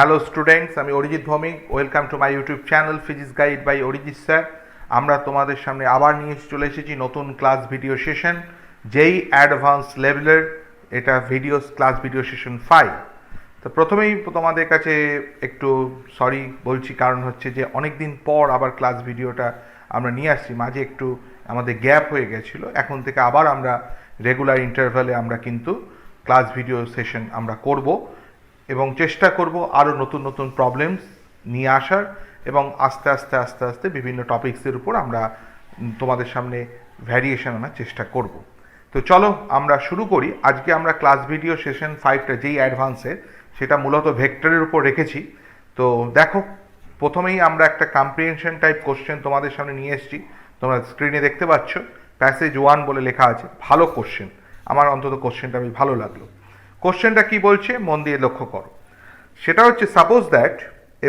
Hello students, আমি Arijit Bhowmik. Welcome to my YouTube channel physics guide by Arijit sir. আমরা তোমাদের সামনে আবার নিয়ে চলে এসেছি নতুন ক্লাস ভিডিও সেশন, যেই অ্যাডভান্স লেভেলের। এটা ক্লাস ভিডিও সেশন 5। তো প্রথমেই তোমাদের কাছে একটু সরি বলছি, কারণ হচ্ছে যে অনেক দিন পর আবার ক্লাস ভিডিওটা আমরা নিয়ে আসছি। মাঝে একটু আমাদের গ্যাপ হয়ে গেছিলো। এখন থেকে আবার আমরা রেগুলার ইন্টারভ্যালে আমরা কিন্তু ক্লাস ভিডিও সেশন আমরা করব এবং চেষ্টা করব আরও নতুন নতুন প্রবলেমস নিয়ে আসার, এবং আস্তে আস্তে বিভিন্ন টপিক্সের উপর আমরা তোমাদের সামনে ভ্যারিয়েশন আনার চেষ্টা করব। তো চলো আমরা শুরু করি। আজকে আমরা ক্লাস ভিডিও সেশন 5টা যেই অ্যাডভান্সের, সেটা মূলত ভেক্টরের উপর রেখেছি। তো দেখো, প্রথমেই আমরা একটা কম্প্রিহেনশন টাইপ কোশ্চেন তোমাদের সামনে নিয়ে এসেছি। তোমরা স্ক্রিনে দেখতে পাচ্ছ, প্যাসেজ 1 বলে লেখা আছে। ভালো কোশ্চেন, আমার অন্তত কোশ্চেনটা বেশ ভালো লাগলো। কোশ্চেনটা কি বলছে মন দিয়ে লক্ষ্য করো। সেটা হচ্ছে, suppose that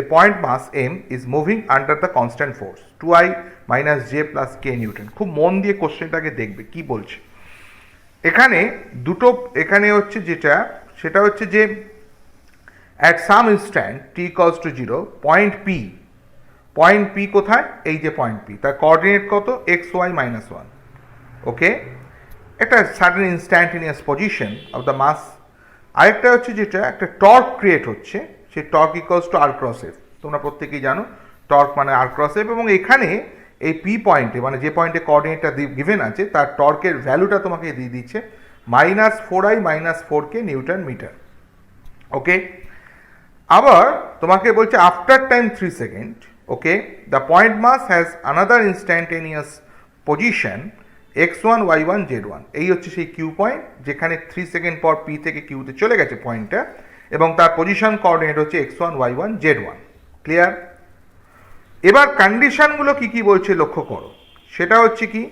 a point mass M is moving under the constant force 2i - j + k newton. খুব মন দিয়ে কোশ্চেনটাকে দেখবে কি বলছে। এখানে দুটো, এখানে হচ্ছে যেটা, সেটা হচ্ছে যে at some instant t = 0 point P কোথায়? এই যে পয়েন্ট পি, তার কোঅর্ডিনেট কত? xy - 1। ওকে, এটা sudden instantaneous position of the mass. আরেকটা হচ্ছে যেটা একটা টর্ক ক্রিয়েট হচ্ছে, সেই টর্ক = r × f। তোমরা প্রত্যেকেই জানো টর্ক মানে r × f, এবং এখানে এই পি পয়েন্টে, মানে যে পয়েন্টে কোঅর্ডিনেটটা গিভেন আছে, তার টর্কের ভ্যালুটা তোমাকে দিয়ে দিচ্ছে -4i - 4k নিউটন মিটার। ওকে, আবার তোমাকে বলছে after time 3 second, okay, the point mass has another instantaneous position x1 y1 z1। এই হচ্ছে সেই কিউ পয়েন্ট, যেখানে 3 সেকেন্ড পর পি থেকে কিউতে চলে গেছে পয়েন্টটা, এবং তার পজিশন কোঅর্ডিনেট হচ্ছে x1 y1 z1। ক্লিয়ার? এবার কন্ডিশনগুলো কি কি বলছে লক্ষ্য করো। সেটা হচ্ছে কি,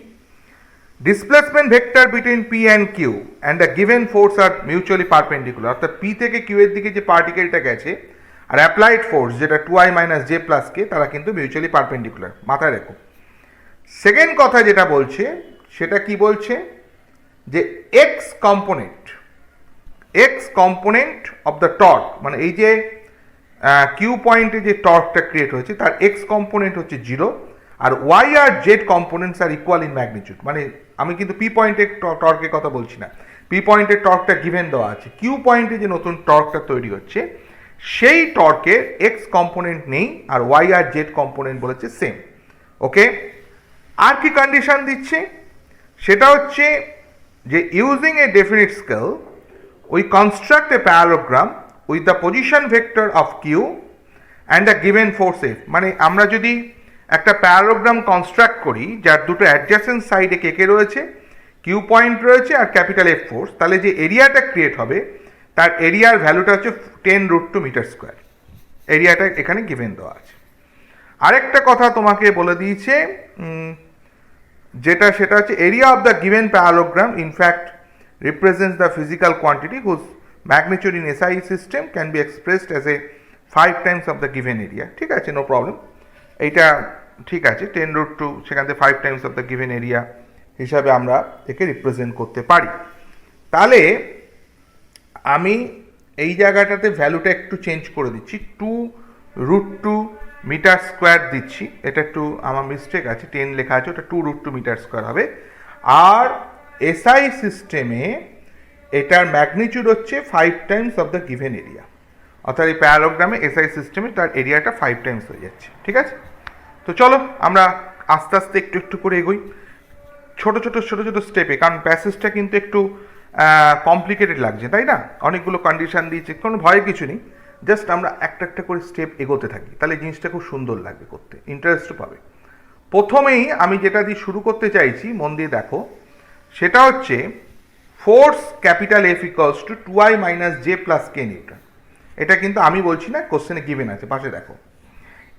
displacement vector between P and Q and the given force are mutually perpendicular. অর্থাৎ পি থেকে কিউ এর দিকে যে পার্টিকেলটা গেছে আর অ্যাপ্লাইড ফোর্স যেটা 2i - j + k, তারা কিন্তু মিউচুয়ালি পারপেন্ডিকুলার। মাথায় রেখো। সেকেন্ড কথা যেটা বলছে, সেটা কি বলছে, যে x component of the torque, মানে এই যে কিউ পয়েন্টে যে টর্কটা ক্রিয়েট হয়েছে তার এক্স কম্পোনেন্ট হচ্ছে 0, আর ওয়াই আর Z components R equal in magnitude. মানে আমি কিন্তু পি পয়েন্টের টর্কের কথা বলছি না, পি পয়েন্টের টর্কটা গিভেন দেওয়া আছে। কিউ পয়েন্টে যে নতুন টর্কটা তৈরি হচ্ছে, সেই টর্কের এক্স কম্পোনেন্ট নেই, আর ওয়াই আর জেড কম্পোনেন্ট বলেছে সেম। ওকে, আর কি কন্ডিশন দিচ্ছে, সেটা হচ্ছে যে using a definite scale we construct a parallelogram with the position vector of Q and the given force F. মানে আমরা যদি একটা প্যারালোগ্রাম কনস্ট্রাক্ট করি যার দুটো অ্যাডজাসেন্ট সাইডে কে কে রয়েছে, কিউ পয়েন্ট রয়েছে আর ক্যাপিটাল এফ ফোর্স, তাহলে যে এরিয়াটা ক্রিয়েট হবে তার এরিয়ার ভ্যালুটা হচ্ছে 10√2 মিটার স্কোয়ার। এরিয়াটা এখানে গিভেন দেওয়া আছে। আরেকটা কথা তোমাকে বলে দিয়েছে, যেটা সেটা হচ্ছে area of the given parallelogram in fact represents the physical quantity whose magnitude in SI system can be expressed as a 5 times of the given area. ঠিক আছে, নো প্রবলেম, এইটা ঠিক আছে। 10√2 সেখান থেকে 5 times of the given area হিসাবে আমরা একে রিপ্রেজেন্ট করতে পারি। তাহলে আমি এই জায়গাটাতে ভ্যালুটা একটু চেঞ্জ করে দিচ্ছি, 2√2 মিটার স্কোয়ার দিচ্ছি। এটা একটু আমার মিস্টেক আছে, 10 লেখা আছে, ওটা 2√2 মিটার স্কোয়ার হবে। আর এসআই সিস্টেমে এটার ম্যাগনিটিউড হচ্ছে 5 times of the given area. অর্থাৎ এই প্যারালোগ্রামে এসআই সিস্টেমে তার এরিয়াটা 5 টাইমস হয়ে যাচ্ছে। ঠিক আছে, তো চলো আমরা আস্তে আস্তে একটু করে এগোই ছোট ছোট স্টেপে, কারণ প্যাসেজটা কিন্তু একটু কমপ্লিকেটেড লাগছে, তাই না? অনেকগুলো কন্ডিশন দিয়েছে, কোনো ভয়ের কিছু নেই। জাস্ট আমরা একটা করে স্টেপ এগোতে থাকি, তাহলে জিনিসটা খুব সুন্দর লাগবে করতে, ইন্টারেস্টও পাবে। প্রথমেই আমি যেটা দিয়ে শুরু করতে চাইছি, মন দিয়ে দেখো, সেটা হচ্ছে force capital F = 2i - j + k Newton. এটা কিন্তু আমি বলছি না, কোশ্চেনে গিভেন আছে, পাশে দেখো।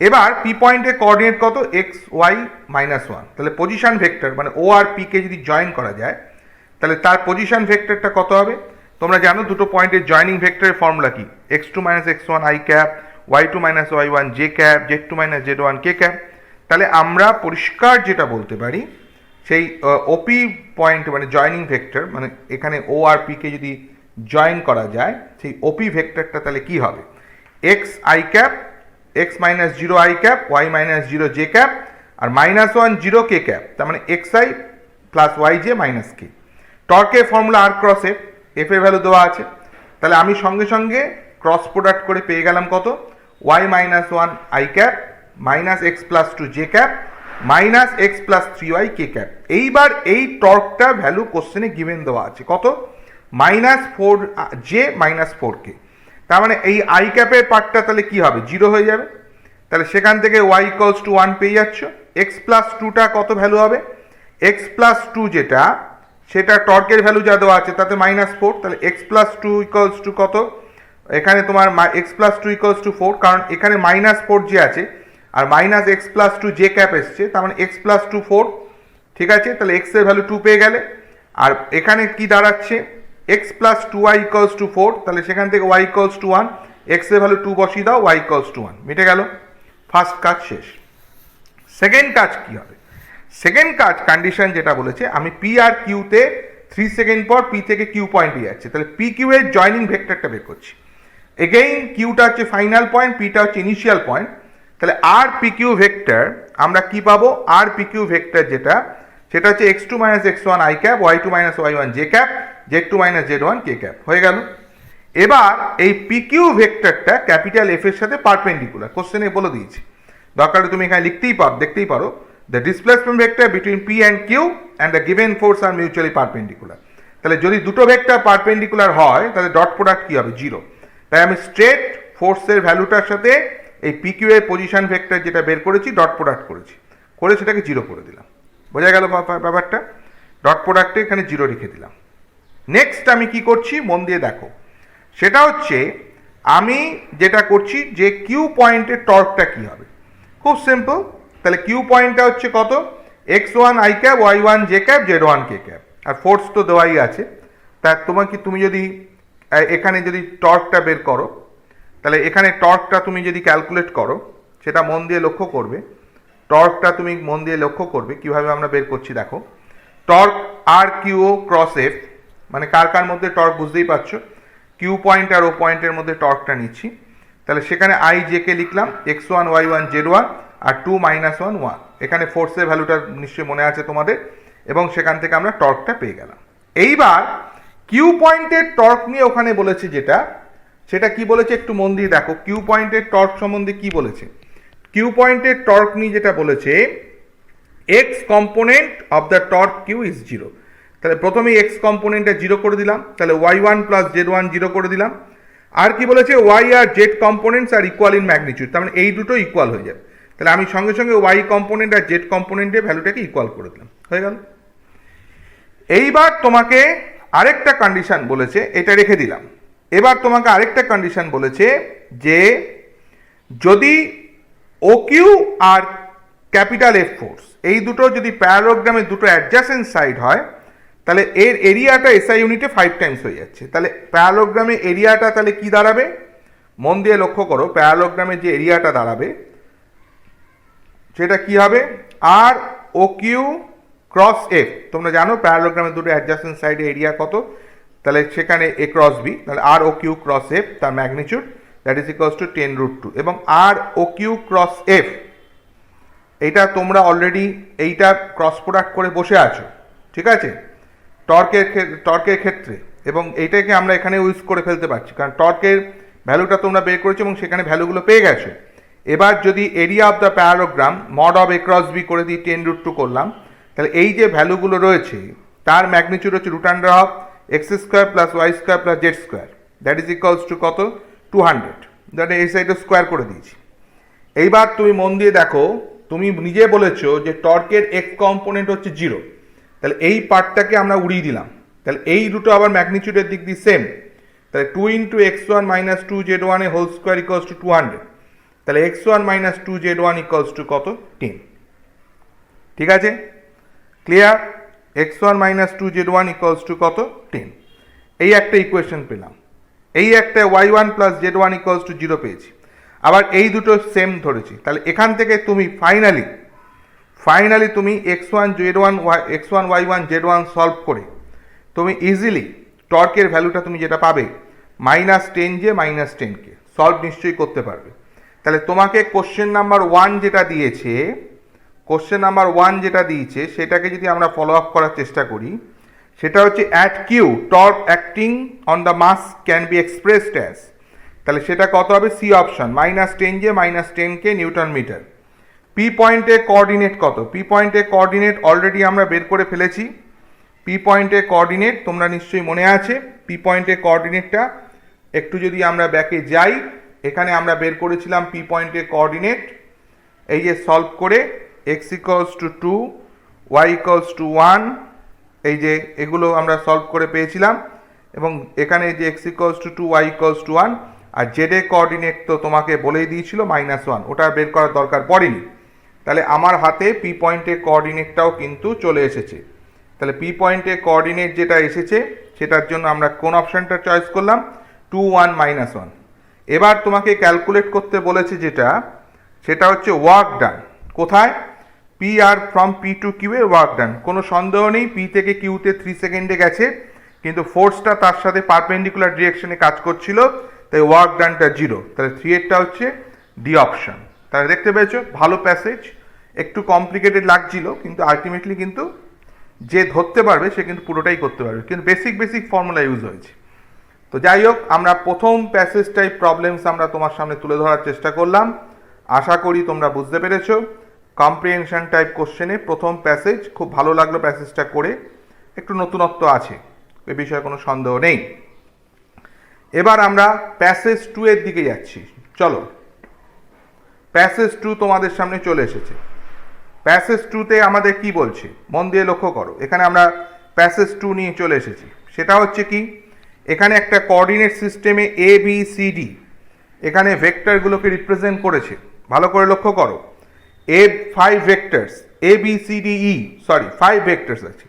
এবার পি পয়েন্টের কোঅর্ডিনেট কত? xy - 1। তাহলে পজিশন ভেক্টর মানে ও আর পি কে যদি জয়েন করা যায়, তাহলে তার পজিশন ভেক্টরটা কত হবে? তোমরা জানো দুটো পয়েন্টের জয়নিং ভেক্টরের ফর্মুলা কি? x2 - x1 i cap, y2 - y1 j cap, z2 - z1 k cap. তাহলে আমরা পরিষ্কার যেটা বলতে পারি, সেই ওপি পয়েন্ট মানে জয়নিং ভেক্টর, মানে এখানে ও আর পি কে যদি জয়েন করা যায়, সেই ওপি ভেক্টরটা তাহলে কি হবে? X I cap, X minus zero I cap, Y minus zero J cap, আর minus one zero K cap, তার মানে X I plus Y J minus K. টর্কের formula R cross F, F এর ভ্যালু দেওয়া আছে, তাহলে আমি সঙ্গে সঙ্গে ক্রস প্রোডাক্ট করে পেয়ে গেলাম কত, Y minus one I cap minus X plus two J cap minus X plus three Y K cap. এইবার এই টর্কটা ভ্যালু কোশ্চেনে গিভেন দেওয়া আছে কত, minus four J minus four K. তার মানে এই আই ক্যাপের পার্টটা তাহলে কি হবে, জিরো হয়ে যাবে। তাহলে সেখান থেকে ওয়াই ইকলস টু ওয়ান পেয়ে যাচ্ছ। এক্স প্লাস টুটা কত ভ্যালু হবে, এক্স প্লাস টু যেটা সেটা টর্কের ভ্যালু যা দেওয়া আছে তাতে মাইনাস ফোর, তাহলে X plus two equals two কত, এখানে তোমার X plus two equals two four, কারণ এখানে মাইনাস ফোর যে আছে আর minus X plus two J cap এসছে, তার মানে এক্স প্লাস টু ফোর, ঠিক আছে। তাহলে এক্স এর ভ্যালু টু পেয়ে গেলে, আর এখানে কি দাঁড়াচ্ছে X plus two Y equals two four, তাহলে সেখান থেকে Y equals to one, X এর ভ্যালু টু বসিয়ে দাও, ওয়াই ইকলস টু ওয়ান, মিটে গেল। ফার্স্ট কাজ শেষ। সেকেন্ড কাজ কি হবে, সেকেন্ড কাজ কন্ডিশন যেটা বলেছে, আমি পি আর কিউতে 3 সেকেন্ড পর পি থেকে কিউ পয়েন্টে যাচ্ছে, তাহলে পি কিউ এর জয়নিং ভেক্টরটা বের করছি। এগেইন কিউটা হচ্ছে ফাইনাল পয়েন্ট, পিটা হচ্ছে ইনিশিয়াল পয়েন্ট, তাহলে আর পি কিউ ভেক্টর আমরা কি পাবো, আর পি কিউ ভেক্টর যেটা সেটা হচ্ছে X two minus X one I cap, Y two minus Y one J cap, Z two minus Z one K cap, হয়ে গেল। এবার এই পি কিউ ভেক্টরটা ক্যাপিটাল এফ এর সাথে পারপেন্ডিকুলার, কোশ্চেনে বলে দিয়েছি, দরকার তুমি এখানে লিখতেই পারো, দেখতেই পারো, the displacement vector between P and Q and the given force are mutually perpendicular. তাহলে যদি দুটো ভেক্টর পারপেন্ডিকুলার হয় তাহলে ডট প্রোডাক্ট কি হবে, জিরো। তাই আমি স্ট্রেট ফোর্সের ভ্যালুটার সাথে এই পি কিউ এর পজিশন ভেক্টর যেটা বের করেছি ডট প্রোডাক্ট করেছি, করে সেটাকে জিরো করে দিলাম, বোঝা গেল ব্যাপারটা। ডট প্রোডাক্টে এখানে জিরো রেখে দিলাম। নেক্সট আমি কি করছি মন দিয়ে দেখো, সেটা হচ্ছে আমি যেটা করছি যে কিউ পয়েন্টের টর্কটা কি হবে, খুব সিম্পল। তাহলে কিউ পয়েন্টটা হচ্ছে কত, X one I cap, Y one J cap, Z one K cap, আর ফোর্স তো দেওয়াই আছে। তা তুমি যদি এখানে যদি টর্কটা বের করো, তাহলে এখানে টর্কটা তুমি যদি ক্যালকুলেট করো, সেটা মন দিয়ে লক্ষ্য করবে, টর্কটা তুমি মন দিয়ে লক্ষ্য করবে কিভাবে আমরা বের করছি। দেখো, টর্ক আর কিউ ক্রস এফ, মানে কার কার মধ্যে টর্ক বুঝতেই পারছো, কিউ পয়েন্ট আর ও পয়েন্টের মধ্যে টর্কটা নিচ্ছি। তাহলে সেখানে আই জে কে লিখলাম X one Y one Z one আর টু মাইনাস ওয়ান ওয়ান, এখানে ফোর্সের ভ্যালুটা নিশ্চয়ই মনে আছে তোমাদের, এবং সেখান থেকে আমরা টর্কটা পেয়ে গেলাম। এইবার কিউ পয়েন্টের টর্ক নিয়ে ওখানে বলেছে যেটা, সেটা কি বলেছে একটু মন দিয়ে দেখো, কিউ পয়েন্টের টর্ক সম্বন্ধে কি বলেছে। কিউ পয়েন্টের টর্ক নিয়ে যেটা বলেছে, X component of the torque Q is zero. তাহলে প্রথমেই এক্স কম্পোনেন্টটা জিরো করে দিলাম, তাহলে Y one plus Z one zero করে দিলাম। আর কি বলেছে, ওয়াই আর Z components R equal in magnitude, তার মানে এই দুটো ইকুয়াল হয়ে যাবে। তাহলে আমি সঙ্গে সঙ্গে ওয়াই কম্পোনেন্ট আর জেড কম্পোনেন্টের ভ্যালুটাকে ইকুয়াল করে দিলাম, হয়ে গেল। এইবার তোমাকে আরেকটা কন্ডিশন বলেছে, এটা রেখে দিলাম। এবার তোমাকে আরেকটা কন্ডিশন বলেছে যে যদি O Q R capital F force এই দুটো যদি প্যারালোগ্রামের দুটো অ্যাডজাসেন্ট সাইড হয়, তাহলে এর এরিয়াটা এসআই ইউনিটে 5 টাইমস হয়ে যাচ্ছে। তাহলে প্যারালোগ্রামের এরিয়াটা তাহলে কি দাঁড়াবে, মন দিয়ে লক্ষ্য করো, প্যারালোগ্রামের যে এরিয়াটা দাঁড়াবে সেটা কি হবে, আর ও কিউ ক্রস এফ। তোমরা জানো প্যারালোগ্রামের দুটো অ্যাডজাসেন্ট সাইডে এরিয়া কত, তাহলে সেখানে এ ক্রস বি, তাহলে আর ও কিউ ক্রস এফ তার magnitude that is equals two 10√2, এবং আর ও কিউ ক্রস এফ এইটা তোমরা অলরেডি এইটা ক্রস প্রোডাক্ট করে বসে আছো, ঠিক আছে, টর্কের ক্ষেত্রে, এবং এইটাকে আমরা এখানে ইউজ করে ফেলতে পারছি, কারণ টর্কের ভ্যালুটা তোমরা বের করেছো এবং সেখানে ভ্যালুগুলো পেয়ে গেছো। এবার যদি area of the parallelogram mod of A cross B করে দিয়ে 10√2 করলাম, তাহলে এই যে ভ্যালুগুলো রয়েছে তার ম্যাগনিটিউড হচ্ছে root under of X square plus Y square plus Z square, that is equals to কত, 200, দ্যাট এই সাইডে স্কোয়ার করে দিয়েছি। এইবার তুমি মন দিয়ে দেখো, তুমি নিজে বলেছো যে টর্কের এক্স কম্পোনেন্ট হচ্ছে জিরো, তাহলে এই পার্টটাকে আমরা উড়িয়ে দিলাম, তাহলে এই দুটো আবার ম্যাগনিটিউডের দিক দিয়ে সেম, তাহলে 2 into x one minus two z one a whole square equals to 200, তাহলে x one minus two z one equals to কত, 10, ঠিক আছে, clear. X one minus two z one equals to কত, 10। এই একটা ইকুয়েশন পেলাম। এই একটা y one plus Z one equals to 0 পেয়েছি, আবার এই দুটো সেম ধরেছি। তাহলে এখান থেকে তুমি ফাইনালি তুমি X one Y one Z one solve করে তুমি ইজিলি টর্কের ভ্যালুটা তুমি যেটা পাবে -10J -10K। সলভ নিশ্চয়ই করতে পারবে। তাহলে তোমাকে কোশ্চেন নাম্বার 1 যেটা দিয়েছে, কোশ্চেন নাম্বার 1 যেটা দিয়েছে সেটাকে যদি আমরা ফলো আপ করার চেষ্টা করি, সেটা হচ্ছে at Q torque acting on the mass can be expressed as, তাহলে সেটা কত হবে? C option -10J -10K newton metre. P পয়েন্টের কোঅর্ডিনেট কত? পি পয়েন্টের কোঅর্ডিনেট অলরেডি আমরা বের করে ফেলেছি। পি পয়েন্টের কোঅর্ডিনেট তোমরা নিশ্চয়ই মনে আছে। পি পয়েন্টের কোঅর্ডিনেটটা একটু যদি আমরা ব্যাকে যাই, এখানে আমরা বের করেছিলাম পি পয়েন্টের কোঅর্ডিনেট, এই যে সলভ করে x = 2 y = 1, এই যে এগুলো আমরা সলভ করে পেয়েছিলাম, এবং এখানে যে x = 2 y = 1, আর z এর কোঅর্ডিনেট তো তোমাকে বলেই দিয়েছিল -1, ওটা বের করার দরকার পড়েনি। তাহলে আমার হাতে পি পয়েন্টের কোঅর্ডিনেটটাও কিন্তু চলে এসেছে। তাহলে পি পয়েন্টের কোঅর্ডিনেট যেটা এসেছে সেটার জন্য আমরা কোন অপশনটা চয়েস করলাম? 2 1 -1। এবার তোমাকে ক্যালকুলেট করতে বলেছে যেটা, সেটা হচ্ছে ওয়ার্ক ডান। কোথায়? পি আর ফ্রম পি টু কিউ এ ওয়ার্ক ডান। কোনো সন্দেহ নেই পি থেকে কিউতে 3 সেকেন্ডে গেছে, কিন্তু ফোর্সটা তার সাথে পারপেন্ডিকুলার ডিরেকশনে কাজ করছিল, তাই ওয়ার্ক ডানটা 0। তাহলে 3 এরটা হচ্ছে ডি অপশন। তাহলে দেখতে পেয়েছো ভালো প্যাসেজ, একটু কমপ্লিকেটেড লাগছিল, কিন্তু আলটিমেটলি কিন্তু যে ধরতে পারবে সে কিন্তু পুরোটাই করতে পারবে, কিন্তু বেসিক ফর্মুলা ইউজ হয়েছে। তো যাই হোক, আমরা প্রথম প্যাসেজ টাইপ প্রবলেমস আমরা তোমার সামনে তুলে ধরার চেষ্টা করলাম। আশা করি তোমরা বুঝতে পেরেছো। কম্প্রিহেনশন টাইপ কোশ্চেনে প্রথম প্যাসেজ খুব ভালো লাগলো, প্যাসেজটা করে একটু নতুনত্ব আছে, এ বিষয়ে কোনো সন্দেহ নেই। এবার আমরা প্যাসেজ 2 এর দিকে যাচ্ছি। চলো, প্যাসেজ 2 তোমাদের সামনে চলে এসেছে। প্যাসেজ 2তে আমাদের কি বলছে মন দিয়ে লক্ষ্য করো। এখানে আমরা প্যাসেজ 2 নিয়ে চলে এসেছি। সেটা হচ্ছে কি, এখানে একটা কোঅর্ডিনেট সিস্টেমে এ বি সি ডি এখানে ভেক্টরগুলোকে রিপ্রেজেন্ট করেছে। ভালো করে লক্ষ্য করো, 5 vectors A B C D E, sorry 5 vectors আছে,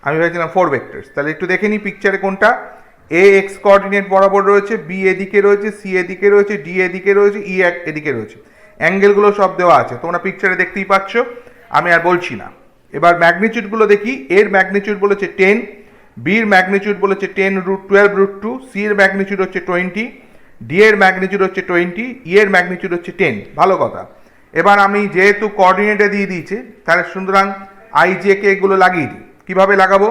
আমি ভেবেছিলাম 4 ভেক্টরস। তাহলে একটু দেখে নিই পিকচারে কোনটা। এ এক্স কোঅর্ডিনেট বরাবর রয়েছে, বি এদিকে রয়েছে, সি এদিকে রয়েছে, ডি এদিকে রয়েছে, ই এদিকে রয়েছে। অ্যাঙ্গেলগুলো সব দেওয়া আছে, তোমরা পিকচারে দেখতেই পাচ্ছ, আমি আর বলছি না। এবার ম্যাগনিচিউডগুলো দেখি। এর ম্যাগনিচিউড বলেছে 10, বির ম্যাগনিচিউড বলেছে 10√12√2, সি এর ম্যাগনিচিউড হচ্ছে 20, ডি এর ম্যাগনিচিউড হচ্ছে 20, ই এর ম্যাগনিচিউড হচ্ছে 10। ভালো কথা। এবার আমি যেহেতু কোঅর্ডিনেটে দিয়ে দিয়েছে, তাহলে সুতরাং আই জে কে এগুলো লাগিয়ে দিই। কীভাবে লাগাবো?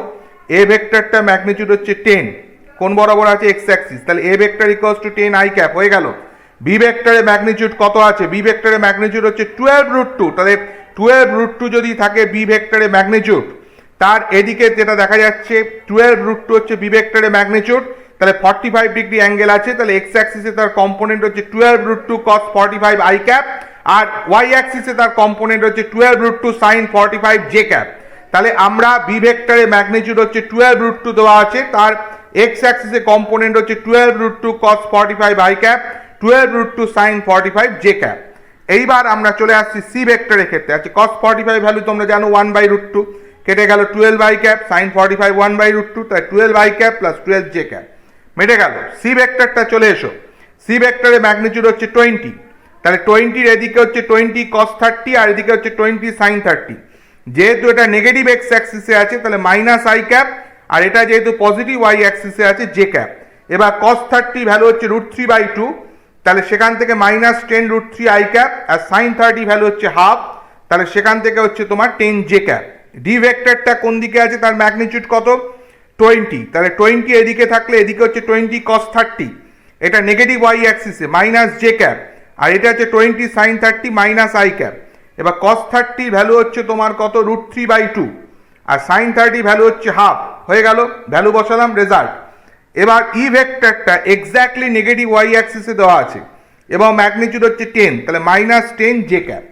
এ ভেক্টরটা ম্যাগনিচিউড হচ্ছে 10, কোন বরাবর আছে? এক্স অ্যাক্সিস, তাহলে এ vector equals two 10 I cap হয়ে গেল। বি ভেক্টরের ম্যাগনিচিউড কত আছে? বি ভেক্টরের ম্যাগনিচিউড হচ্ছে 12√2, তাহলে 12√2 যদি থাকে বি ভেক্টরের ম্যাগনিচিউড, তার এদিকে যেটা দেখা যাচ্ছে 12√2 হচ্ছে বি ভেক্টরের ম্যাগনিচিউড, তাহলে 45 ডিগ্রি অ্যাঙ্গেল আছে। তাহলে এক্স অ্যাক্সিসে তার কম্পোনেন্ট হচ্ছে 12√2 cos 45 আই ক্যাপ, আর ওয়াই অ্যাক্সিসে তার কম্পোনেন্ট হচ্ছে 12√2 sin 45 জে ক্যাপ। তাহলে আমরা বি ভেক্টরের ম্যাগনিচিউড হচ্ছে 12√2 দেওয়া আছে, তার এক্স অ্যাক্সিসে কম্পোনেন্ট হচ্ছে 12√2 cos 45 I cap, 12√2 sin 45 J cap. এইবার আমরা চলে আসছি সি ভেক্টরের ক্ষেত্রে। আছে cos 45 ভ্যালু তোমরা জানো 1/√2, কেটে গেল 12 আই ক্যাপ, sin 45 1/√2, তাই 12 I cap plus 12 J cap মেটে গেল। সি ভেক্টরটা চলে এসো। সি ভেক্টরের ম্যাগনিচিউড হচ্ছে 20, তাহলে 20 এদিকে হচ্ছে 20 cos 30 আর এদিকে হচ্ছে 20 sin 30। যেহেতু এটা নেগেটিভ এক্স অ্যাক্সিসে আছে তাহলে মাইনাস আই ক্যাপ, আর এটা যেহেতু পজিটিভ ওয়াই অ্যাক্সিসে আছে জে ক্যাপ। এবার cos 30 ভ্যালু হচ্ছে √3/2, তাহলে সেখান থেকে -10√3 আই ক্যাপ, আর sin 30 ভ্যালু হচ্ছে হাফ, তাহলে সেখান থেকে হচ্ছে তোমার 10 জে ক্যাপ। ডি ভেক্টরটা কোন দিকে আছে? তার ম্যাগনিচিউড কত? 20, তাহলে 20 এদিকে থাকলে এদিকে হচ্ছে 20 cos 30, এটা নেগেটিভ ওয়াই অ্যাক্সিসে মাইনাস জে ক্যাপ, আর এটা হচ্ছে 20 sin 30 মাইনাস আই ক্যাপ। এবার cos 30 ভ্যালু হচ্ছে তোমার কত? √3/2, আর sin 30 ভ্যালু হচ্ছে হাফ, হয়ে গেল। ভ্যালু বসালাম, রেজাল্ট। এবার ই ভেক্টরটা এক্স্যাক্টলি নেগেটিভ ওয়াই অ্যাক্সিসে দেওয়া আছে এবং ম্যাগনিচিউড হচ্ছে 10, তাহলে -10 জে ক্যাপ।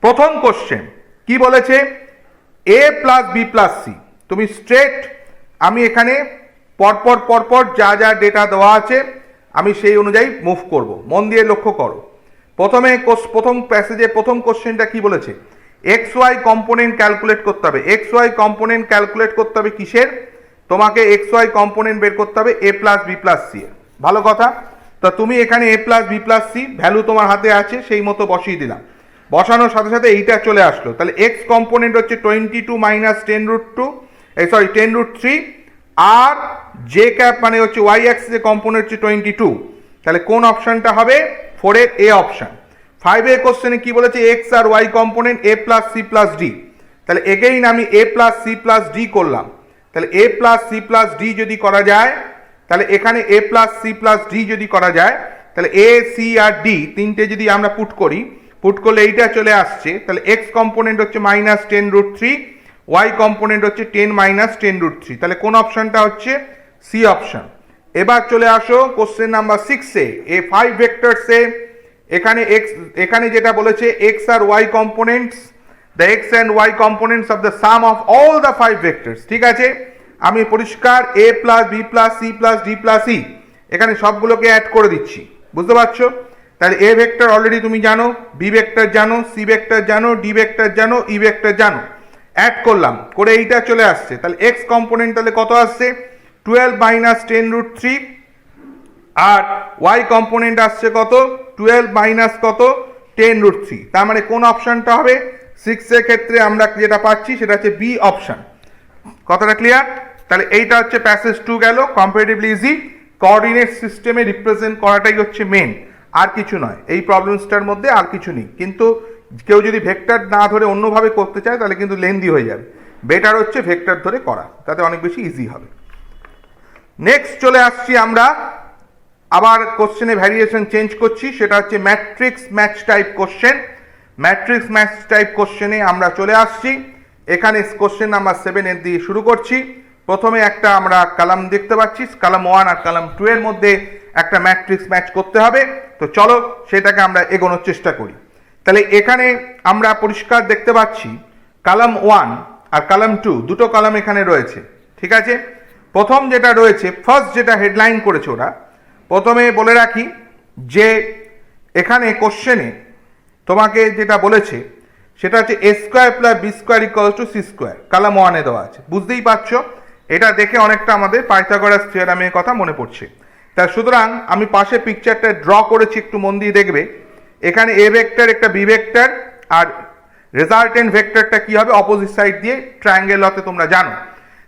প্রথম কোশ্চেন কি বলেছে? এ প্লাস বি প্লাস সি। তুমি স্ট্রেট, আমি এখানে পরপর যা যা ডেটা দেওয়া আছে আমি সেই অনুযায়ী মুভ করব। মন দিয়ে লক্ষ্য করো। প্রথম প্যাসেজে প্রথম কোশ্চেনটা কি বলেছে? এক্স ওয়াই কম্পোনেন্ট ক্যালকুলেট করতে হবে। এক্স ওয়াই কম্পোনেন্ট ক্যালকুলেট করতে হবে কিসের? তোমাকে এক্স ওয়াই কম্পোনেন্ট বের করতে হবে A plus B plus C এর। ভালো কথা। তো তুমি এখানে A plus B plus C value তোমার হাতে আছে, সেই মতো বসিয়ে দিলাম। বসানোর সাথে সাথে এইটা চলে আসলো। তাহলে এক্স কম্পোনেন্ট হচ্ছে 22 -10√3, আর জে ক্যাপ মানে হচ্ছে ওয়াই অ্যাক্সিসের কম্পোনেন্ট হচ্ছে 22, তাহলে কোন অপশনটা হবে 4 এর এ অপশন। 5 এর কোশ্চেনে কি বলেছে এক্স আর ওয়াই কম্পোনেন্ট এ প্লাস সি প্লাস ডি, তাহলে এগেইন আমি এ প্লাস সি প্লাস ডি করলাম। তাহলে এ প্লাস সি প্লাস ডি যদি করা যায়, তাহলে এখানে A plus C plus D যদি করা যায়, তাহলে এ সি আর ডি তিনটে যদি আমরা পুট করি, পুট করলে এইটা চলে আসছে। তাহলে এক্স কম্পোনেন্ট হচ্ছে -10√3, ওয়াই কম্পোনেন্ট হচ্ছে 10 - 10√3, তাহলে কোন অপশনটা হচ্ছে সি অপশন। এবার চলে আসো কোশ্চেন নাম্বার 6 এ, এ 5 ভেক্টরসে এখানে এক্স, এখানে যেটা বলেছে এক্স আর Y components, the X and Y components of the sum of all the 5 vectors. ঠিক আছে, আমি পরিষ্কার A plus B plus C plus D plus E এখানে সবগুলোকে অ্যাড করে দিচ্ছি, বুঝতে পারছো? তাহলে এ ভেক্টর অলরেডি তুমি জানো, বি ভেক্টর জানো, সি ভেক্টর জানো, ডি ভেক্টর জানো, ই ভেক্টর জানো, অ্যাড করলাম করে এইটা চলে আসছে। তাহলে এক্স কম্পোনেন্ট তাহলে কত আসছে 12 - 10√3, আর ওয়াই কম্পোনেন্ট আসছে কত 12 মাইনাস কত 10√3, তার মানে কোন অপশনটা হবে 6 এর ক্ষেত্রে আমরা যেটা পাচ্ছি সেটা হচ্ছে বি অপশন। কথাটা ক্লিয়ার? তাহলে এইটা হচ্ছে প্যাসেজ 2 গেল, কম্পারেটিভলি ইজি। কোঅর্ডিনেট সিস্টেমে রিপ্রেজেন্ট করাটাই হচ্ছে মেন, আর কিছু নয় এই প্রবলেমসটার মধ্যে, আর কিছু নেই। কিন্তু কেউ যদি ভেক্টর না ধরে অন্যভাবে করতে চায় তাহলে কিন্তু লেন্দি হয়ে যাবে, বেটার হচ্ছে ভেক্টর ধরে করা, তাতে অনেক বেশি ইজি হবে। নেক্সট চলে আসছি আমরা, আবার কোশ্চেনে ভ্যারিয়েশন চেঞ্জ করছি, সেটা হচ্ছে matrix match type question. Matrix match type কোশ্চেনে আমরা চলে আসছি। এখানে কোশ্চেন নাম্বার 7 এর দিয়ে শুরু করছি। প্রথমে একটা আমরা কলাম দেখতে পাচ্ছি, কলাম 1 আর কলাম 2 এর মধ্যে একটা ম্যাট্রিক্স ম্যাচ করতে হবে। তো চলো সেটাকে আমরা এগোনোর চেষ্টা করি। তাহলে এখানে আমরা পরিষ্কার দেখতে পাচ্ছি কলাম 1 আর কলাম 2 দুটো কলাম এখানে রয়েছে। ঠিক আছে, প্রথম যেটা রয়েছে, ফার্স্ট যেটা হেডলাইন করেছে ওরা, প্রথমে বলে রাখি যে এখানে কোশ্চেনে তোমাকে যেটা বলেছে সেটা হচ্ছে A square plus B square equals to C square, column 1 এ দেওয়া আছে। বুঝতেই পারছো, এটা দেখে অনেকটা আমাদের পাইথাগোরাস থিওরামের কথা মনে পড়ছে। তা সুতরাং আমি পাশে পিকচারটা ড্র করেছি, একটু মন দিয়ে দেখবে। এখানে এ ভেক্টর একটা বি ভেক্টর, আর রেজাল্টেন্ট ভেক্টরটা কি হবে অপোজিট সাইড দিয়ে ট্রায়াঙ্গেল হতে তোমরা জানো।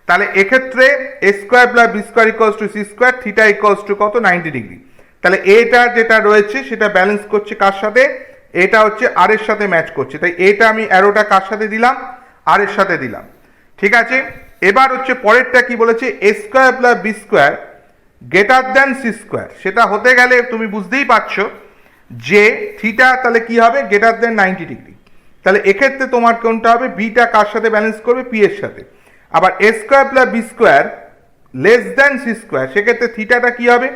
তাহলে এক্ষেত্রে A square plus B square equals to C square, theta equals to কত 90 ডিগ্রি। তাহলে এটা যেটা রয়েছে সেটা ব্যালেন্স করছে কার সাথে, এটা হচ্ছে আর এর সাথে ম্যাচ করছে। তাই এটা আমি অ্যারোটা কার সাথে দিলাম, আর এর সাথে দিলাম। ঠিক আছে, এবার হচ্ছে পরেরটা কি বলেছে, A square plus B square greater than C square. সেটা হতে গেলে তুমি বুঝতেই পারছো যে থিটা তাহলে কি হবে গ্রেটার দ্যান 90 ডিগ্রি। তাহলে এক্ষেত্রে তোমার কোনটা হবে, বিটা কার সাথে ব্যালেন্স করবে, পি এর সাথে। আবার A square plus B square less than C square, সেক্ষেত্রে থিটাটা কি হবে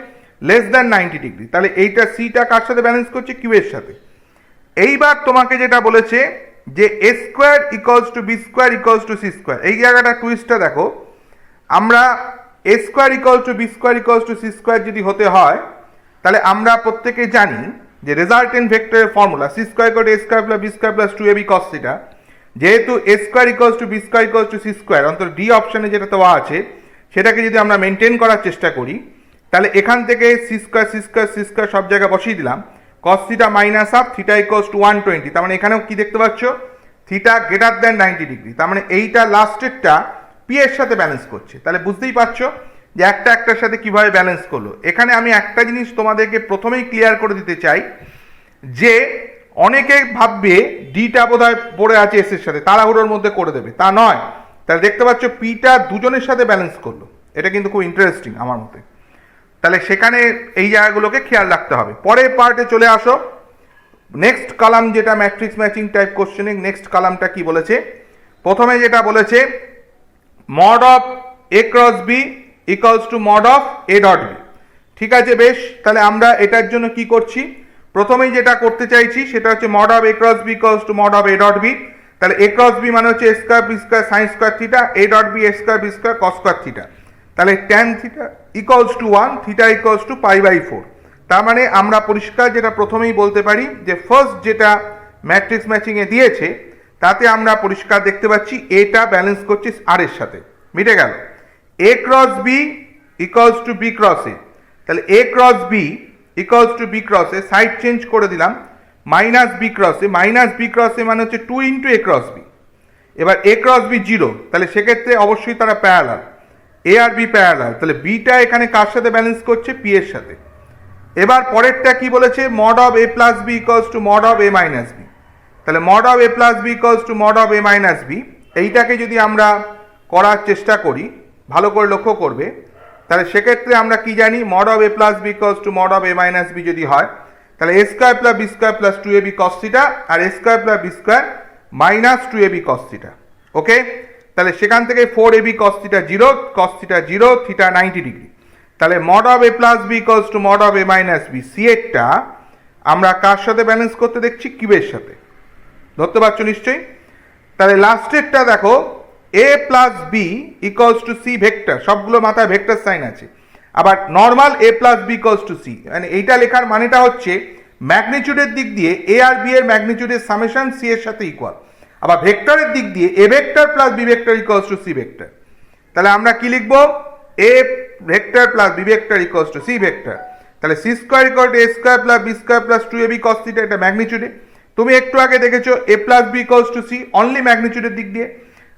লেস দ্যান 90 ডিগ্রি। তাহলে এইটা সিটা কার সাথে ব্যালেন্স করছে, কিউ এর সাথে। এইবার তোমাকে যেটা বলেছে যে A square equals to B square equals to C square, এই জায়গাটা টুইস্টটা দেখো। আমরা A square equals to B square equals to C square যদি হতে হয়, তাহলে আমরা প্রত্যেকে জানি যে রেজাল্টেন্ট ভেক্টরের formula C square equal to A square plus B square plus 2ab cos theta. যেহেতু A square equals to B square equals to C square, অন্তত ডি অপশনে যেটা দেওয়া আছে সেটাকে যদি আমরা মেনটেন করার চেষ্টা করি, তাহলে এখান থেকে C square C square C square সব জায়গায় বসিয়ে দিলাম, cos theta minus half theta equals to 120। তার মানে এখানেও কি দেখতে পাচ্ছ, থিটা গ্রেটার দ্যান 90 ডিগ্রি। তার মানে এইটা লাস্টেরটা পি এর সাথে ব্যালেন্স করছে। তাহলে বুঝতেই পারছো যে একটা একটার সাথে কিভাবে ব্যালেন্স করলো। এখানে আমি একটা জিনিস তোমাদেরকে প্রথমেই ক্লিয়ার করে দিতে চাই যে অনেকে ভাববে ডিটা বোধহয় পড়ে আছে এস এর সাথে, তাড়াহুড়োর মধ্যে করে দেবে, তা নয়। তাহলে দেখতে পাচ্ছ পিটা দুজনের সাথে ব্যালেন্স করলো, এটা কিন্তু খুব ইন্টারেস্টিং আমার মতে। তাহলে সেখানে এই জায়গাগুলোকে খেয়াল রাখতে হবে। পরের পার্টে চলে আসো, নেক্সট কলাম যেটা ম্যাট্রিক্স ম্যাচিং টাইপ কোশ্চেনে নেক্সট কলামটা কি বলেছে, প্রথমে যেটা বলেছে mod of A cross B equals to mod of A dot B. ঠিক আছে, বেশ। তাহলে আমরা এটার জন্য কি করছি, প্রথমেই যেটা করতে চাইছি সেটা হচ্ছে mod of A cross B equals to mod of A dot B. তাহলে এ ক্রস বি মানে হচ্ছে A square B square sine square theta, A dot B A square B square cos square theta. তাহলে tan theta equals to 1, theta equals to π/4। তার মানে আমরা পরিষ্কার যেটা প্রথমেই বলতে পারি যে ফার্স্ট যেটা ম্যাট্রিক্স ম্যাচিংয়ে দিয়েছে তাতে আমরা পরিষ্কার দেখতে পাচ্ছি এটা ব্যালেন্স করছে আর এর সাথে, মিটে গেল। A cross B equals to B cross A, তাহলে A cross B equals to B cross A, side change করে দিলাম minus B cross A. Minus B cross A মানে হচ্ছে 2 ইন্টু এ ক্রস বি। এবার এ ক্রস বি 0, তাহলে সেক্ষেত্রে অবশ্যই তারা প্যারালাল, এ আর বি প্যারালাল। তাহলে বিটা এখানে কার সাথে ব্যালেন্স করছে, পি এর সাথে। এবার পরেরটা কি বলেছে, mod of A plus B equals to mod of A minus B. তাহলে mod of A plus B equals to mod of A minus B, এইটাকে যদি আমরা করার চেষ্টা করি, ভালো করে লক্ষ্য করবে, তাহলে সেক্ষেত্রে আমরা কি জানি, mod of A plus B equals to mod of A minus B যদি হয়, তাহলে A square plus B square plus two A B cos theta আর A square plus B square minus two A B cos theta. Okay, তাহলে সেখান থেকে 4ab cos theta 0, cos theta 0, theta 90 degree. তাহলে mod of A plus B equals to mod of A minus B, C এরটা আমরা কার সাথে balance করতে দেখছি, কিউবের সাথে, ধরতে পারছো নিশ্চয়ই। তাহলে লাস্টেরটা দেখো, A plus B equals to C vector, সবগুলো মাথায় ভেক্টর সাইন আছে, আবার normal A plus B equals to C, মানে এইটা লেখার মানেটা হচ্ছে ম্যাগনিটিউডের দিক দিয়ে এ আর বি এর ম্যাগনিটিউডের সামেশন সি এর সাথে ইকুয়াল, আবার ভেক্টরের দিক দিয়ে A vector plus B vector equals to C vector. তাহলে আমরা কি লিখবো, A vector plus B vector equals to C vector. তাহলে C square equal to A square plus B square plus two A B cos theta, এটা ম্যাগনিটিউডে। তুমি একটু আগে দেখেছো A plus B equals to C, only ম্যাগনিটিউডের দিক দিয়ে।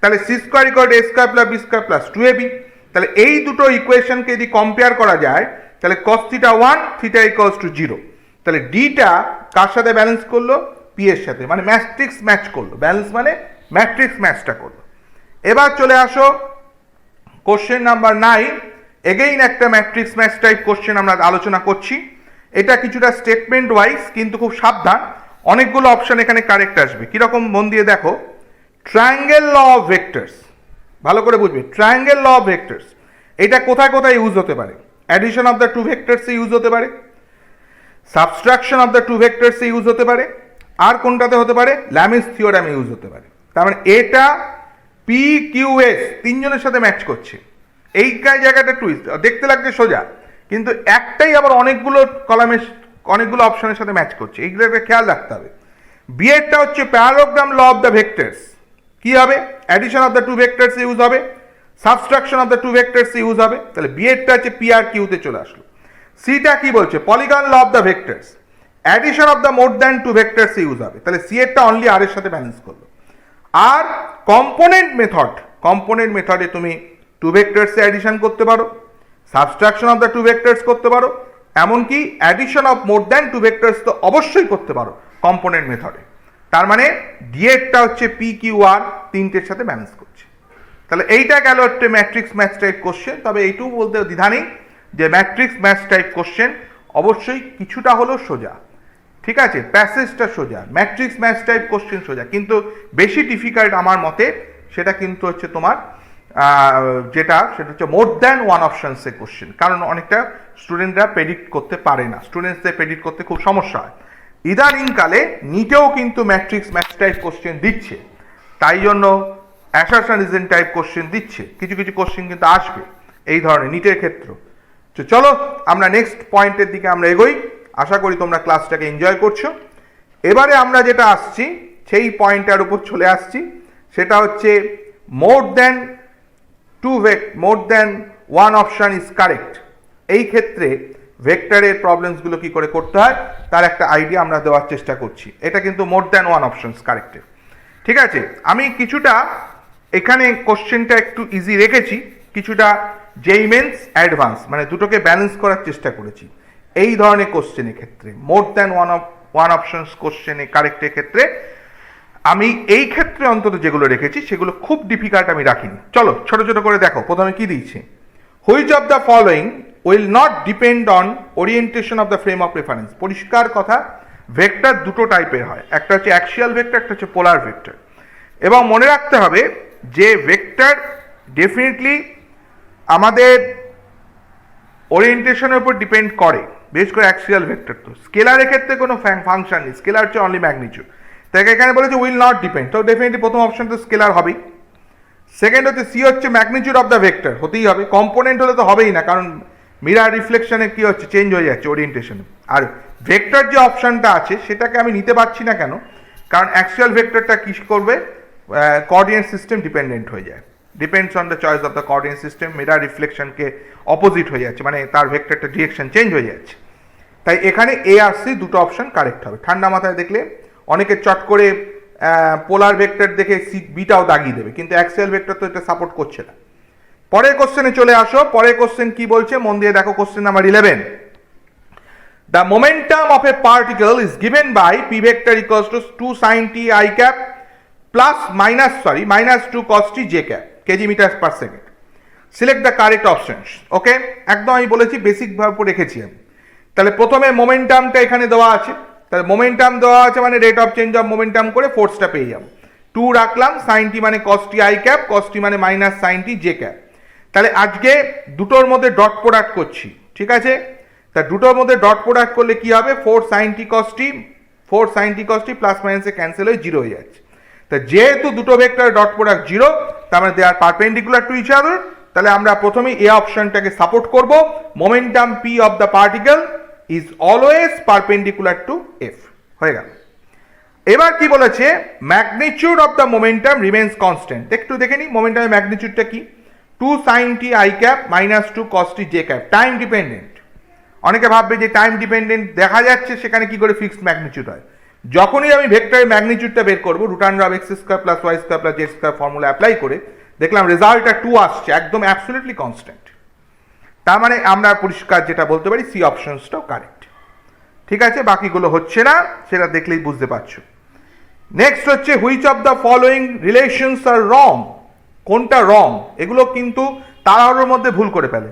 তাহলে C square equal to A square plus B square plus two A B. তাহলে এই দুটো ইকুয়েশনকে যদি কম্পেয়ার করা যায়, তাহলে cos theta 1, theta equals to 0। তাহলে ডিটা কার সাথে ব্যালেন্স করলো, পি এর সাথে, মানে ম্যাট্রিক্স ম্যাচ করলো, ব্যালেন্স মানে ম্যাট্রিক্স ম্যাচটা করলো। এবার চলে আসো কোশ্চেন নাম্বার 9, এগেইন একটা ম্যাট্রিক্স ম্যাচ টাইপ কোশ্চেন আমরা আলোচনা করছি। এটা কিছুটা স্টেটমেন্ট ওয়াইজ, কিন্তু খুব সাবধান, অনেকগুলো অপশন এখানে কারেক্ট আসবে। কিরকম, মন দিয়ে দেখো, ট্রায়াঙ্গেল ল অফ ভেক্টরস, ভালো করে বুঝবে, ট্রায়াঙ্গেল ল অফ ভেক্টরস এটা কোথায় কোথায় ইউজ হতে পারে, অ্যাডিশন অফ দ্য টু ভেক্টরসে ইউজ হতে পারে, সাবস্ট্রাকশন অফ দ্য টু ভেক্টরসে ইউজ হতে পারে, আর কোনটাতে হতে পারে, ল্যামিস থিওরামে ইউজ হতে পারে। তার মানে এটা পি কিউ এস তিনজনের সাথে ম্যাচ করছে। এই জায়গাটা টুইস্ট, দেখতে লাগছে সোজা, কিন্তু একটাই আবার অনেকগুলো কলামের, অনেকগুলো অপশনের সাথে ম্যাচ করছে, এইগুলোকে খেয়াল রাখতে হবে। বি এরটা হচ্ছে parallelogram law of the vectors, কি হবে, addition of the two vectors use হবে, subtraction of the two vectors use হবে। তাহলে বি এরটা হচ্ছে পি আর কিউতে চলে আসলো। সিটা কি বলছে, polygon law of the vectors, addition of the more than two vectors use হবে। তাহলে সি এরটা অনলি আর এর সাথে ব্যালেন্স করলো। আর কম্পোনেন্ট মেথড, কম্পোনেন্ট মেথডে তুমি টু ভেক্টরসে অ্যাডিশন করতে পারো, subtraction of the two vectors করতে পারো, এমনকি addition of more than two vectors তো অবশ্যই করতে পারো কম্পোনেন্ট মেথডে। তার মানে ডি এরটা হচ্ছে পি কিউ আর তিনটের সাথে ব্যালেন্স করছে। তাহলে এইটা গেল একটা ম্যাট্রিক্স ম্যাচ টাইপ কোশ্চেন। তবে এইটুকু বলতে দ্বিধা নেই যে ম্যাট্রিক্স ম্যাচ টাইপ কোশ্চেন অবশ্যই কিছুটা হলো সোজা, ঠিক আছে, প্যাসেজটা সোজা, ম্যাট্রিক্স ম্যাচ টাইপ কোশ্চেন সোজা, কিন্তু বেশি ডিফিকাল্ট আমার মতে সেটা কিন্তু হচ্ছে তোমার যেটা, সেটা হচ্ছে মোর দ্যান ওয়ান অপশনসের কোশ্চেন। কারণ অনেকটা স্টুডেন্টরা প্রেডিক্ট করতে পারে না, স্টুডেন্টসদের প্রেডিক্ট করতে খুব সমস্যা হয়। ইদানিংকালে নিটেও কিন্তু ম্যাট্রিক্স ম্যাচ টাইপ কোশ্চেন দিচ্ছে, তাই জন্য অ্যাসারশন টাইপ কোশ্চেন দিচ্ছে, কিছু কিছু কোশ্চেন কিন্তু আসবে এই ধরনের নিটের ক্ষেত্রে। তো চলো আমরা নেক্সট পয়েন্টের দিকে আমরা এগোই। আশা করি তোমরা ক্লাসটাকে এনজয় করছো। এবারে আমরা যেটা আসছি সেই পয়েন্টটার উপর চলে আসছি, সেটা হচ্ছে more than one option is correct. এই ক্ষেত্রে ভেক্টরের প্রবলেমসগুলো কি করে করতে হয় তার একটা আইডিয়া আমরা দেওয়ার চেষ্টা করছি। এটা কিন্তু মোর দ্যান ওয়ান অপশনস কারেক্টের, ঠিক আছে। আমি কিছুটা এখানে কোশ্চেনটা একটু ইজি রেখেছি, কিছুটা জেইমেন্স অ্যাডভান্স, মানে দুটোকে ব্যালেন্স করার চেষ্টা করেছি। এই ধরনের কোশ্চেনের ক্ষেত্রে মোর দ্যান ওয়ান অপশনস কোশ্চেনে কারেক্টের ক্ষেত্রে আমি এই ক্ষেত্রে অন্তত যেগুলো রেখেছি সেগুলো খুব ডিফিকাল্ট আমি রাখিনি। চলো ছোট ছোট করে দেখো। প্রথমে কি দিয়েছে, which of the following will not depend on orientation of the frame of reference. পরিষ্কার কথা, ভেক্টর দুটো টাইপের হয়, একটা হচ্ছে অ্যাক্সিয়াল ভেক্টর, একটা হচ্ছে পোলার ভেক্টর। এবং মনে রাখতে হবে যে ভেক্টর ডেফিনেটলি আমাদের ওরিয়েন্টেশনের উপর ডিপেন্ড করে, বিশেষ করে অ্যাক্সিয়াল ভেক্টর। তো স্কেলারের ক্ষেত্রে কোনো ফাংশন নেই, স্কেলার হচ্ছে অনলি ম্যাগনিটিউড। তাই এখানে বলেছে উইল নট ডিপেন্ড, তো ডেফিনেটলি প্রথম অপশন তো স্কেলার হবেই। সেকেন্ড হচ্ছে সি হচ্ছে ম্যাগনিটিউড অফ দ্য ভেক্টর, হতেই হবে, কম্পোনেন্ট হলে তো হবেই না, কারণ মিরার রিফ্লেকশনে কি হচ্ছে, চেঞ্জ হয়ে যাচ্ছে ওরিয়েন্টেশনে। আর ভেক্টর যে অপশনটা আছে সেটাকে আমি নিতে পারছি না কেন, কারণ অ্যাক্সিয়াল ভেক্টরটা কি করবে, কোঅর্ডিনেট সিস্টেম ডিপেন্ডেন্ট হয়ে যায়, depends on the choice of the coordinate system. Mirror রিফ্লেকশনকে অপোজিট হয়ে যাচ্ছে, মানে তার ভেক্টরটা ডিরেকশন চেঞ্জ হয়ে যাচ্ছে। তাই এখানে এ আর সি দুটো অপশন কারেক্ট হবে। ঠান্ডা মাথায় দেখলে অনেকে চট করে পোলার ভেক্টর দেখে সি বিটাও দাগিয়ে দেবে, কিন্তু অ্যাক্সিয়াল ভেক্টর তো এটা সাপোর্ট করছে না। পরের কোশ্চেনে চলে আসো। পরের কোশ্চেন কি বলছে মন দিয়ে দেখো, question number 11। the momentum of a particle is given by p vector equals to 2 sin t I cap plus minus 2 cos t j cap kg meters per second. Select the correct options. ওকে, একদম আমি বলেছি basic ভাবে রেখেছি আমি। তাহলে প্রথমে মোমেন্টামটা এখানে দেওয়া আছে, তাহলে মোমেন্টাম দেওয়া আছে মানে rate of change of momentum করে ফোর্সটা পেয়ে যাবো। 2 রাখলাম, সাইন টি মানে কস টি আই ক্যাপ, কস টি মানে minus sine T J cap. তাহলে আজকে দুটোর মধ্যে ডট প্রোডাক্ট করছি, ঠিক আছে? তা দুটোর মধ্যে ডট প্রোডাক্ট করলে কি হবে, 4 সাইন টি কস টি প্লাস মাইনাসে ক্যান্সেল হয়ে জিরো হয়ে যাচ্ছে। তা যেহেতু দুটো ভেক্টর ডট প্রোডাক্ট জিরো, তার মানে they are perpendicular to each other, তাহলে আমরা প্রথমেই এ অপশনটাকে সাপোর্ট করব। Momentum P of the particle is always perpendicular to F, হয়ে গেল। এবার কি বলেছে, magnitude of the momentum remains constant. একটু দেখে নিই মোমেন্টামের ম্যাগনিটিউডটা কি, 2 sin t i cap minus 2 cos t j cap, time dependent. অনেকে ভাববে যে টাইম ডিপেন্ডেন্ট দেখা যাচ্ছে সেখানে কি করে ফিক্সড ম্যাগনিটিউড হয়। যখনই আমি ভেক্টরের ম্যাগনিটিউডটা বের করবো, root under of X square plus Y square plus Z square formula apply করে দেখলাম রেজাল্টটা 2 আসছে, একদম অ্যাবসলিউটলি কনস্ট্যান্ট। তার মানে আমরা পরিষ্কার যেটা বলতে পারি সি অপশনসটাও কারেক্ট, ঠিক আছে? বাকিগুলো হচ্ছে না, সেটা দেখলেই বুঝতে পারছো। নেক্সট হচ্ছে which of the following relations are wrong, কোনটা রং, এগুলো কিন্তু তাড়াহুড়োর মধ্যে ভুল করে ফেলে।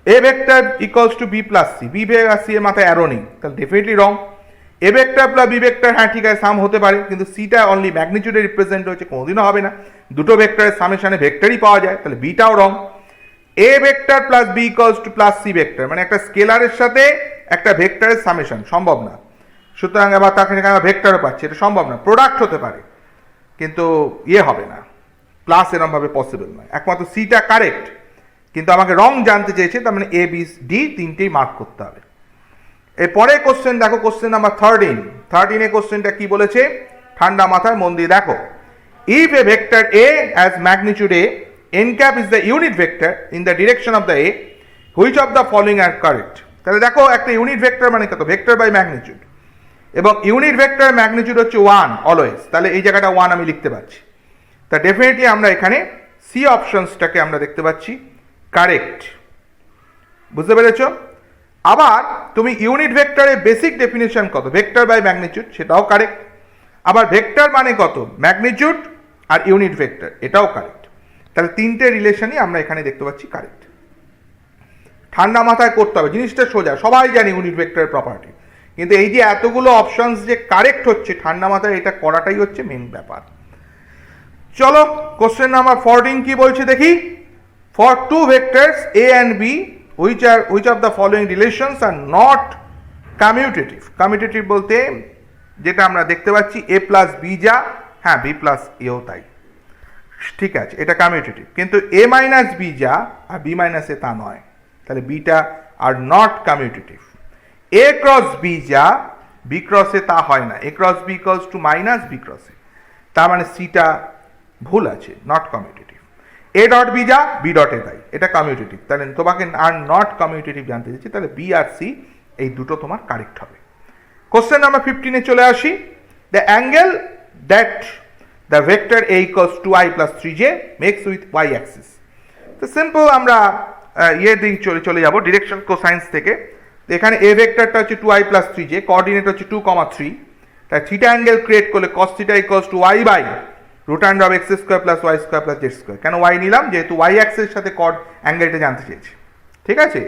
A vector equals to B plus C, B plus C এর মাথায় অ্যারো নেই, তাহলে definitely wrong. A vector plus B vector, হ্যাঁ ঠিক আছে সাম হতে পারে, কিন্তু সিটা অনলি ম্যাগনিটিউডে রিপ্রেজেন্ট হচ্ছে, কোনোদিনও হবে না। দুটো ভেক্টরের সামেশনে ভেক্টরই পাওয়া যায়, তাহলে বিটাও wrong. A vector plus B equals to plus C vector, মানে একটা স্কেলারের সাথে একটা ভেক্টরের সামেশন সম্ভব না, সুতরাং আবার তাকে আমরা ভেক্টরও পাচ্ছি, এটা সম্ভব না। প্রোডাক্ট হতে পারে কিন্তু ইয়ে হবে না, প্লাস এরমভাবে পসিবল নয়। একমাত্র সিটা কারেক্ট, কিন্তু আমাকে রং জানতে চেয়েছে, তার মানে এ বি ডি তিনটেই মার্ক করতে হবে। এরপরে কোশ্চেন দেখো, কোশ্চেন নাম্বার 13 কোশ্চেনটা কি বলেছে, ঠান্ডা মাথায় মন দিয়ে দেখো। If A vector A has magnitude A, N cap is the unit vector in the direction of the A, which of the following R correct. তাহলে দেখো একটা ইউনিট ভেক্টর মানে কত, ভেক্টর বাই ম্যাগনিটিউড, এবং ইউনিট ভেক্টর ম্যাগনিটিউড হচ্ছে 1 always, তাহলে এই জায়গাটা 1 আমি লিখতে পারছি। তা ডেফিনেটলি আমরা এখানে সি অপশনসটাকে আমরা দেখতে পাচ্ছি কারেক্ট, বুঝতে পেরেছ? আবার তুমি ইউনিট ভেক্টরের বেসিক ডেফিনেশন কত, ভেক্টর বাই ম্যাগনিটিউড, সেটাও কারেক্ট। আবার ভেক্টর মানে কত, ম্যাগনিটিউড আর ইউনিট ভেক্টর, এটাও কারেক্ট। তাহলে তিনটে রিলেশনই আমরা এখানে দেখতে পাচ্ছি কারেক্ট। ঠান্ডা মাথায় করতে হবে, জিনিসটা সোজা, সবাই জানি ইউনিট ভেক্টরের প্রপার্টি, কিন্তু এই যে এতগুলো অপশনস যে কারেক্ট হচ্ছে ঠান্ডা মাথায়, এটা করাটাই হচ্ছে মেন ব্যাপার। চলো কোশ্চেন নাম্বার 14 কি বলছে দেখি। For two vectors A and B which of the following relations are not commutative, commutative বলতে যেটা আমরা দেখতে পাচ্ছি এ প্লাস বি যা, হ্যাঁ বি প্লাস এও তাই, ঠিক আছে এটা কামিউটেটিভ, কিন্তু এ মাইনাস বি যা আর বি মাইনাস এ তা নয়, তাহলে beta are not commutative. A cross B যা বি ক্রস এ তা হয় না, A cross B equals to minus B cross A, তার মানে সিটা ভুল আছে, not commutative. A dot B যা বি ডট এ তাই, এটা কমিউটেটিভ, তাহলে তোমাকে আর নট কমিউটেটিভ জানতে চাইছি, তাহলে বি আর সি এই দুটো তোমার কারেক্ট হবে। কোশ্চেন নাম্বার 15-এ চলে আসি। The angle that the vector A equals to I plus 3j makes with Y axis. তো সিম্পল আমরা ইয়ে দিক চলে যাব ডিরেকশন কোসাইন্স থেকে। এখানে এ ভেক্টরটা হচ্ছে 2i প্লাস 3j, কোঅর্ডিনেট হচ্ছে 2,3, তাই থিটা অ্যাঙ্গেল ক্রিয়েট করলে cos theta equals to y by root under of X square plus Y square plus Z square. কেন ওয়াই নিলাম, যেহেতু ওয়াই অ্যাক্সের সাথে কড অ্যাঙ্গেলটা জানতে চেয়েছি, ঠিক আছে?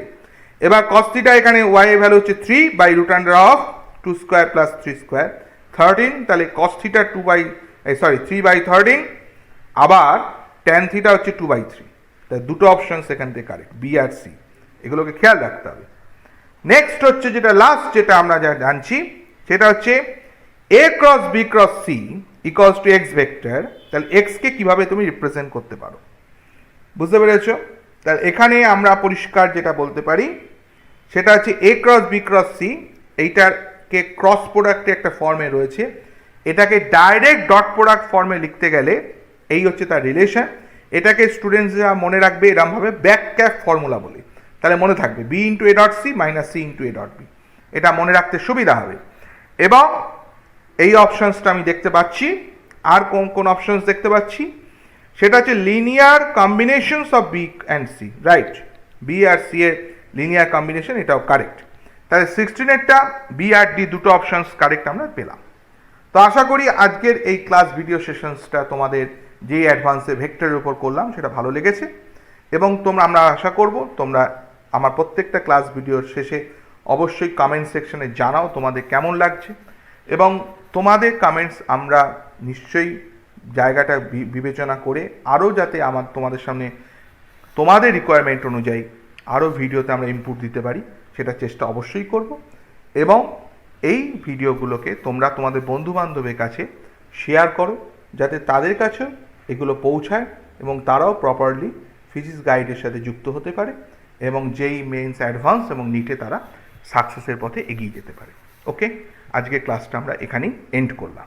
এবার cos থিটা এখানে ওয়াই এর ভ্যালু হচ্ছে 3 by root under of 2 square plus 3 square 13, তাহলে cos থিটা 3 বাই 13, আবার tan থিটা হচ্ছে 2/3, তাই দুটো অপশন সেখান থেকে কারেক্ট, বি আর সি, এগুলোকে খেয়াল রাখতে হবে। নেক্সট হচ্ছে যেটা লাস্ট যেটা আমরা যা জানছি সেটা হচ্ছে A cross B cross C equals to X vector, তাহলে এক্সকে কিভাবে তুমি রিপ্রেজেন্ট করতে পারো, বুঝতে পেরেছ? তাহলে এখানে আমরা পরিষ্কার যেটা বলতে পারি সেটা হচ্ছে A cross B cross C, এইটাকে ক্রস প্রোডাক্টে একটা ফর্মে রয়েছে, এটাকে ডাইরেক্ট ডট প্রোডাক্ট ফর্মে লিখতে গেলে এই হচ্ছে তার রিলেশন। এটাকে স্টুডেন্টসরা মনে রাখবে এরমভাবে ব্যাক ক্যাপ ফর্মুলা বলে, তাহলে মনে থাকবে B into A dot C minus C into A dot B, এটা মনে রাখতে সুবিধা হবে। এবং এই অপশনসটা আমি দেখতে পাচ্ছি, আর কোন কোন অপশনস দেখতে পাচ্ছি সেটা হচ্ছে linear combinations of B and C, right, B আর সি এর লিনিয়ার কম্বিনেশন, এটাও কারেক্ট। তাহলে 16-এরটা বি আর ডি দুটো অপশানস কারেক্ট আমরা পেলাম। তো আশা করি আজকের এই ক্লাস ভিডিও সেশনসটা তোমাদের যেই অ্যাডভান্সে ভেক্টরের উপর করলাম সেটা ভালো লেগেছে, এবং আমরা আশা করব তোমরা আমার প্রত্যেকটা ক্লাস ভিডিওর শেষে অবশ্যই কমেন্ট সেকশনে জানাও তোমাদের কেমন লাগছে, এবং তোমাদের কমেন্টস আমরা নিশ্চয়ই জায়গাটা বিবেচনা করে আরও যাতে তোমাদের সামনে তোমাদের রিকোয়ারমেন্ট অনুযায়ী আরও ভিডিওতে আমরা ইনপুট দিতে পারি সেটা চেষ্টা অবশ্যই করব। এবং এই ভিডিওগুলোকে তোমরা তোমাদের বন্ধুবান্ধবের কাছে শেয়ার করো যাতে তাদের কাছেও এগুলো পৌঁছায় এবং তারাও প্রপারলি ফিজিক্স গাইডের সাথে যুক্ত হতে পারে এবং যেই মেন্স অ্যাডভান্স এবং নিটে তারা সাকসেসের পথে এগিয়ে যেতে পারে। ওকে, আজকে ক্লাসটা আমরা এখানেই এন্ড করলাম।